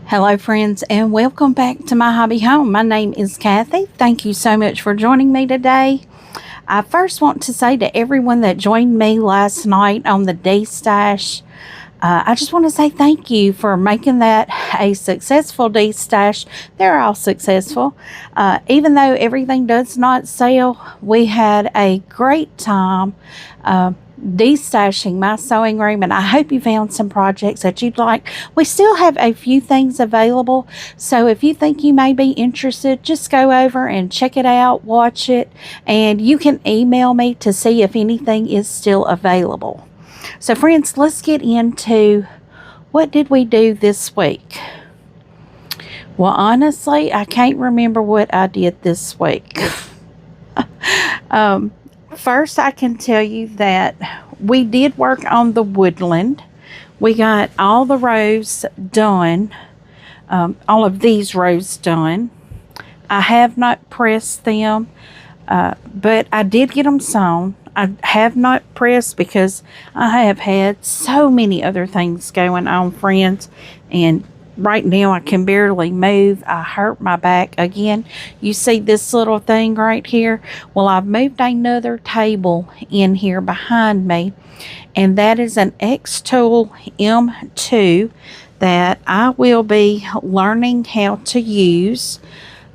Hello friends, and welcome back to My Hobby Home. My name is Cathy. Thank you so much for joining me today. I first want to say to everyone that joined me last night on the D-Stash, I just want to say thank you for making that a successful D-Stash. They're all successful. Even though everything does not sell, we had a great time de-stashing my sewing room, and I hope you found some projects that you'd like. We still have a few things available, so if you think you may be interested, just go over and check it out, watch it, and you can email me to see if anything is still available. So friends, let's get into what did we do this week. Well, honestly, I can't remember what I did this week. First, I can tell you that we did work on the Woodland. We got all the rows done, all of these rows done. I have not pressed them, but I did get them sewn. I have not pressed because I have had so many other things going on, friends, and right now I can barely move. I hurt my back again. You see this little thing right here? Well, I've moved another table in here behind me, and that is an X-Tool M2 that I will be learning how to use.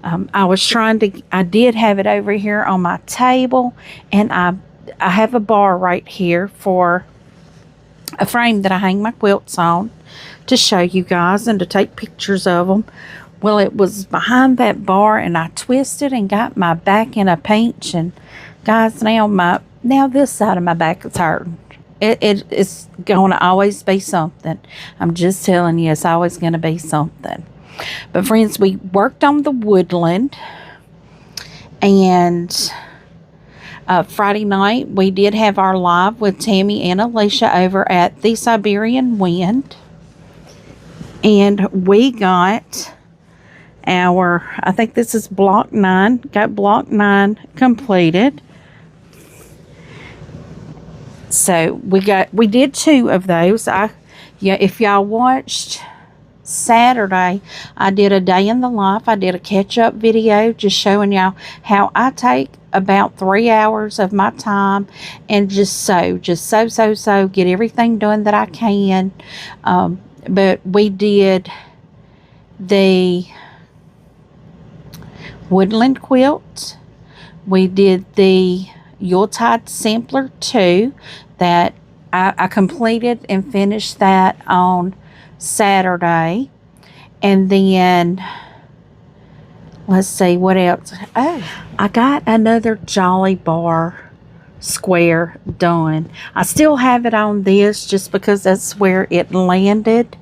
I did have it over here on my table, and I have a bar right here for a frame that I hang my quilts on to show you guys and to take pictures of them. Well, it was behind that bar, and I twisted and got my back in a pinch, and guys, now this side of my back is hurting. It's going to always be something. I'm just telling you, it's always going to be something. But friends, we worked on the Woodland, and Friday night we did have our live with Tammy and Alicia over at the Siberian Wind. And we got I think this is block 9, got block 9 completed. So we did 2 of those. If y'all watched Saturday, I did a day in the life. I did a catch-up video just showing y'all how I take about 3 hours of my time and just sew, get everything done that I can. But we did the Woodland quilt. We did the Yuletide sampler 2 that I completed and finished that on Saturday. And then let's see what else. Oh, I got another Jolly Bar square done. I still have it on this just because that's where it landed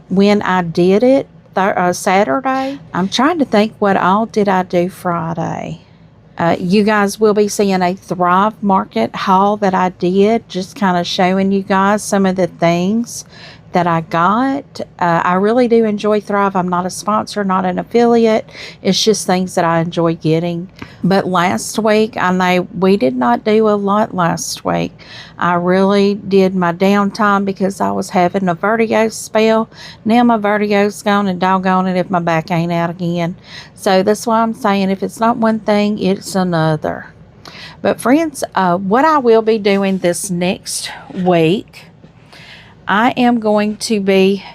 when I did it Saturday. I'm trying to think what all did I do Friday. You guys will be seeing a Thrive Market haul that I did, just kind of showing you guys some of the things that I got. I really do enjoy Thrive. I'm not a sponsor, not an affiliate. It's just things that I enjoy getting. But last week, I know we did not do a lot last week. I really did my downtime because I was having a vertigo spell. Now my vertigo's gone, and doggone it if my back ain't out again. So that's why I'm saying if it's not one thing, it's another. But friends, what I will be doing this next week, I am going to be,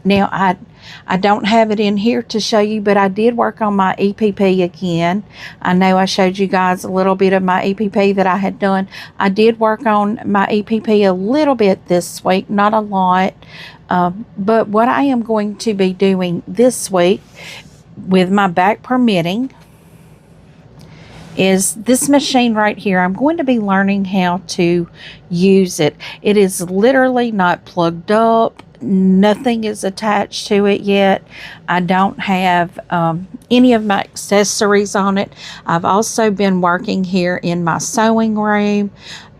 now I don't have it in here to show you, but I did work on my EPP again. I know I showed you guys a little bit of my EPP that I had done. I did work on my EPP a little bit this week, not a lot. But what I am going to be doing this week, with my back permitting, is this machine right here. I'm going to be learning how to use it. It is literally not plugged up. Nothing is attached to it yet. I don't have any of my accessories on it. I've also been working here in my sewing room.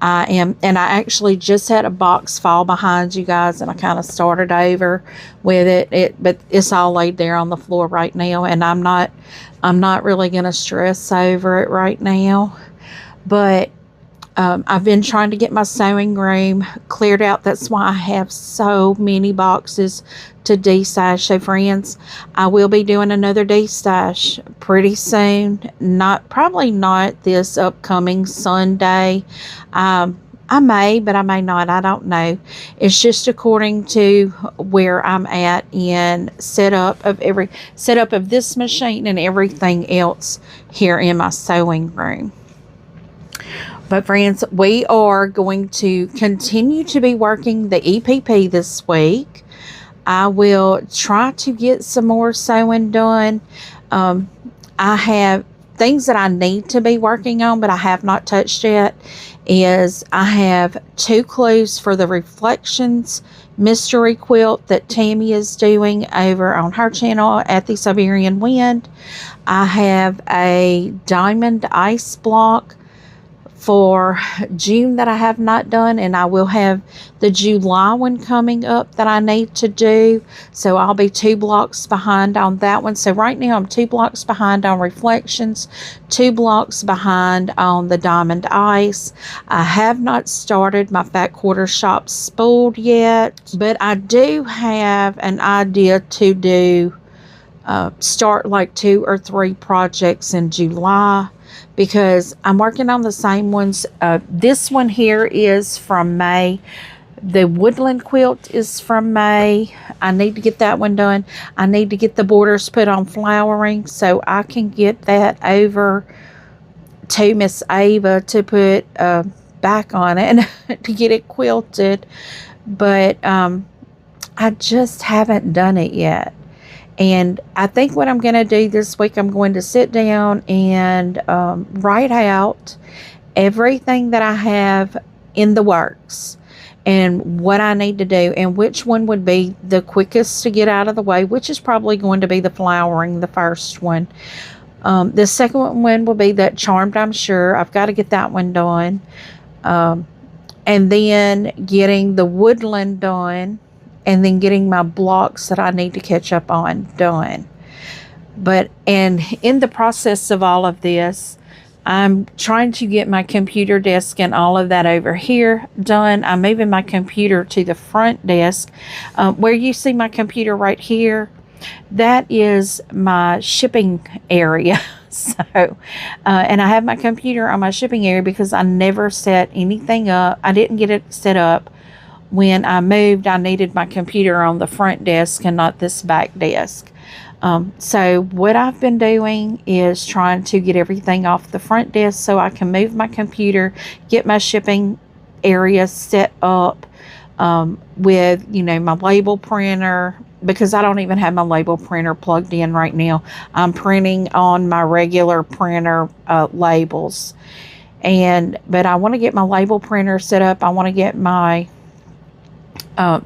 I actually just had a box fall behind you guys, and I kind of started over with it. But it's all laid there on the floor right now, and I'm not really going to stress over it right now. But I've been trying to get my sewing room cleared out. That's why I have so many boxes to destash. So friends, I will be doing another destash pretty soon. Probably not this upcoming Sunday. I may, but I may not. I don't know. It's just according to where I'm at in setup of this machine and everything else here in my sewing room. But friends, we are going to continue to be working the EPP this week. I will try to get some more sewing done. I have things that I need to be working on, but I have not touched yet. I have 2 clues for the Reflections mystery quilt that Tammy is doing over on her channel at the Siberian Wind. I have a diamond ice block for June that I have not done, and I will have the July one coming up that I need to do, so I'll be 2 blocks behind on that one. So right now I'm 2 blocks behind on Reflections, 2 blocks behind on the diamond ice. I have not started my fat quarter shop spooled yet, but I do have an idea to do start like 2 or 3 projects in July, because I'm working on the same ones. This one here is from May. The Woodland quilt is from May. I need to get that one done. I need to get the borders put on flowering so I can get that over to Miss Ava to put back on it to get it quilted. But I just haven't done it yet. And I think what I'm going to do this week, I'm going to sit down and write out everything that I have in the works and what I need to do and which one would be the quickest to get out of the way, which is probably going to be the flowering, the first one. The second one will be that Charmed, I'm sure. I've got to get that one done. And then getting the Woodland done. And then getting my blocks that I need to catch up on done. And in the process of all of this, I'm trying to get my computer desk and all of that over here done. I'm moving my computer to the front desk. Where you see my computer right here, that is my shipping area. So, and I have my computer on my shipping area because I never set anything up. I didn't get it set up. When I moved, I needed my computer on the front desk and not this back desk. So what I've been doing is trying to get everything off the front desk so I can move my computer, get my shipping area set up with, my label printer, because I don't even have my label printer plugged in right now. I'm printing on my regular printer labels. But I want to get my label printer set up. I want to get my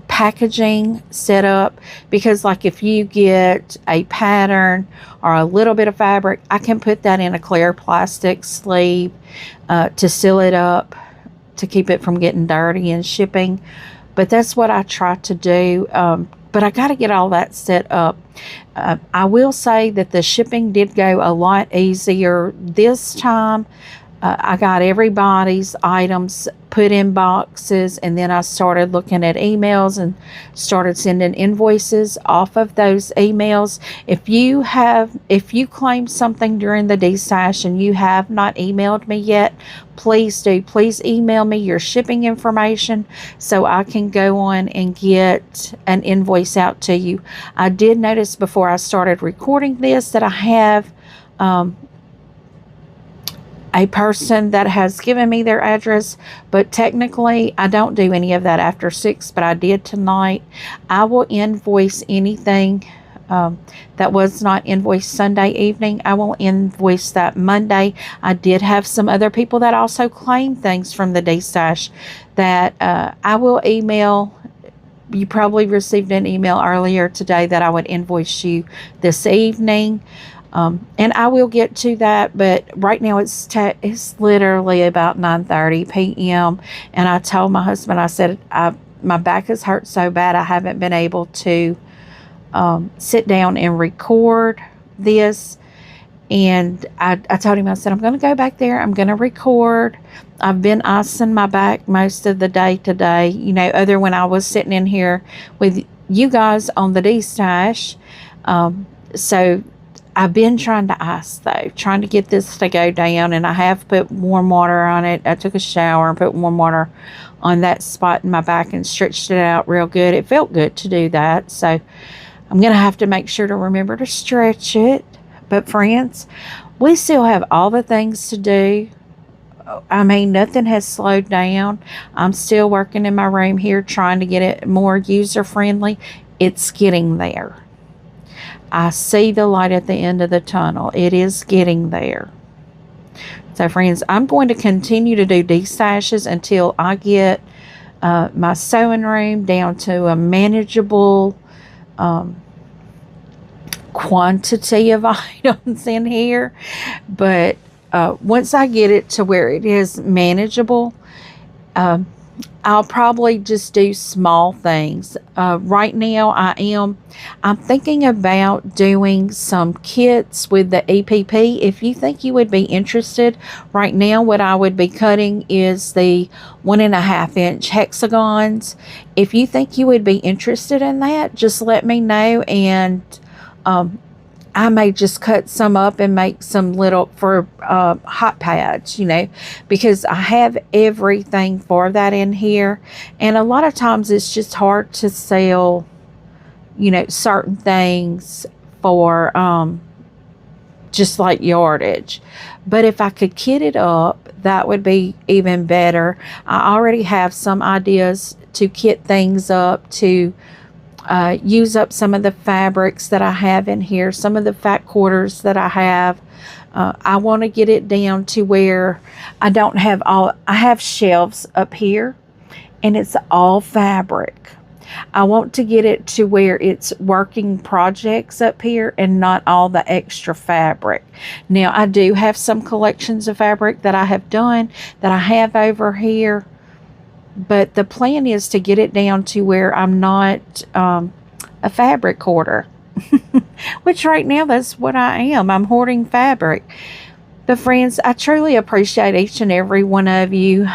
packaging set up, because like if you get a pattern or a little bit of fabric, I can put that in a clear plastic sleeve to seal it up, to keep it from getting dirty and shipping. But that's what I try to do. But I got to get all that set up. I will say that the shipping did go a lot easier this time. I got everybody's items put in boxes, and then I started looking at emails and started sending invoices off of those emails. If you claim something during the destash and you have not emailed me yet, please do. Please email me your shipping information so I can go on and get an invoice out to you. I did notice before I started recording this that I have a person that has given me their address, but technically I don't do any of that after 6, but I did tonight. I will invoice anything that was not invoiced Sunday evening. I will invoice that Monday. I did have some other people that also claimed things from the destash that I will email. You probably received an email earlier today that I would invoice you this evening. And I will get to that, but right now it's literally about 9:30 p.m. And I told my husband, I said, my back has hurt so bad I haven't been able to sit down and record this. And I told him, I said, I'm going to go back there. I'm going to record. I've been icing my back most of the day today, other when I was sitting in here with you guys on the D-stash. So I've been trying to ice, though, trying to get this to go down. And I have put warm water on it. I took a shower and put warm water on that spot in my back and stretched it out real good. It felt good to do that. So I'm going to have to make sure to remember to stretch it. But friends, we still have all the things to do. I mean, nothing has slowed down. I'm still working in my room here trying to get it more user-friendly. It's getting there. I see the light at the end of the tunnel. It is getting there. So, friends, I'm going to continue to do D-stashes until I get my sewing room down to a manageable quantity of items in here. But once I get it to where it is manageable, I'll probably just do small things. Right now I'm thinking about doing some kits with the EPP. If you think you would be interested, right now what I would be cutting is the 1.5 inch hexagons. If you think you would be interested in that, just let me know, and I may just cut some up and make some little for hot pads, because I have everything for that in here. And a lot of times it's just hard to sell, certain things for just like yardage. But if I could kit it up, that would be even better. I already have some ideas to kit things up, to use up some of the fabrics that I have in here, some of the fat quarters that I have. I want to get it down to where I have shelves up here and it's all fabric. I want to get it to where it's working projects up here and not all the extra fabric. Now, I do have some collections of fabric that I have done that I have over here. But the plan is to get it down to where I'm not a fabric hoarder. Which right now, that's what I am. I'm hoarding fabric. But friends, I truly appreciate each and every one of you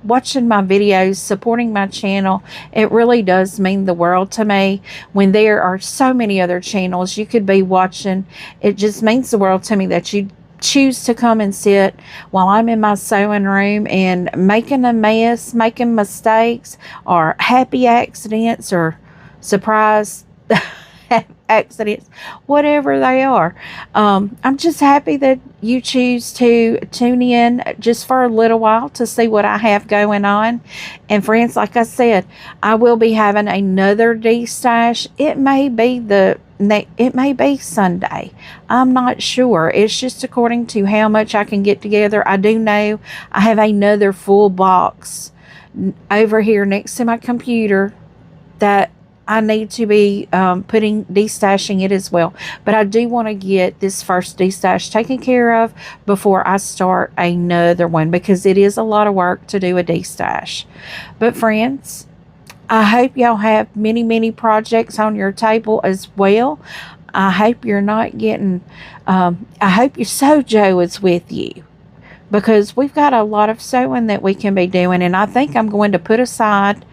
watching my videos, supporting my channel. It really does mean the world to me. When there are so many other channels you could be watching, it just means the world to me that you choose to come and sit while I'm in my sewing room and making a mess, making mistakes, or happy accidents, or surprise accidents, whatever they are. I'm just happy that you choose to tune in just for a little while to see what I have going on. And friends, like I said, I will be having another D-stash. It may be Sunday. I'm not sure. It's just according to how much I can get together. I do know I have another full box over here next to my computer that I need to be destashing it as well. But I do want to get this first destash taken care of before I start another one, because it is a lot of work to do a destash. But friends, I hope y'all have many, many projects on your table as well. I hope you're not getting, I hope your Sojo is with you, because we've got a lot of sewing that we can be doing. And I think I'm going to put aside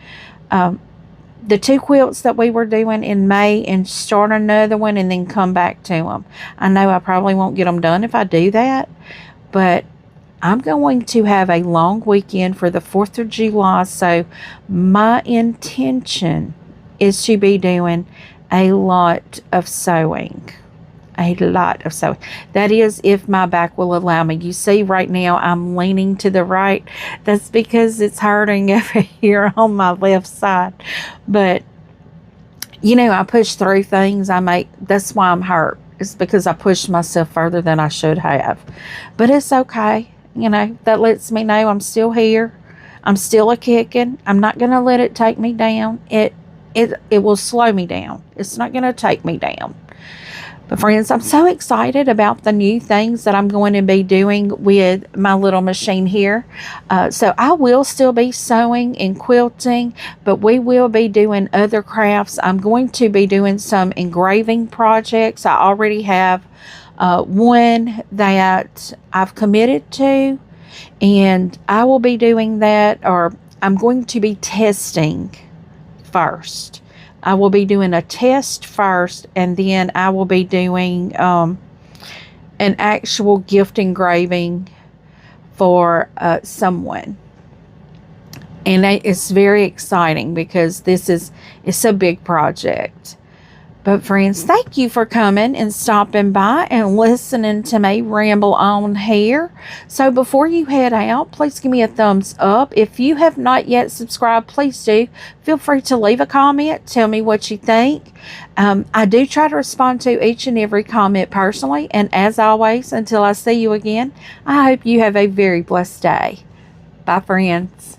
the 2 quilts that we were doing in May and start another one and then come back to them. I know I probably won't get them done if I do that, but I'm going to have a long weekend for the 4th of July, so my intention is to be doing a lot of sewing. A lot of sewing. That is, if my back will allow me. You see right now I'm leaning to the right. That's because it's hurting over here on my left side. But, I push through things. That's why I'm hurt. It's because I pushed myself further than I should have. But it's okay. That lets me know I'm still here. I'm still a-kicking. I'm not going to let it take me down. It will slow me down. It's not going to take me down. But friends, I'm so excited about the new things that I'm going to be doing with my little machine here. So I will still be sewing and quilting, but we will be doing other crafts. I'm going to be doing some engraving projects. I already have one that I've committed to, and I will be doing that, or I'm going to be testing first. I will be doing a test first, and then I will be doing an actual gift engraving for someone. And it's very exciting because it's a big project. But friends, thank you for coming and stopping by and listening to me ramble on here. So before you head out, please give me a thumbs up. If you have not yet subscribed, please do. Feel free to leave a comment. Tell me what you think. I do try to respond to each and every comment personally. And as always, until I see you again, I hope you have a very blessed day. Bye, friends.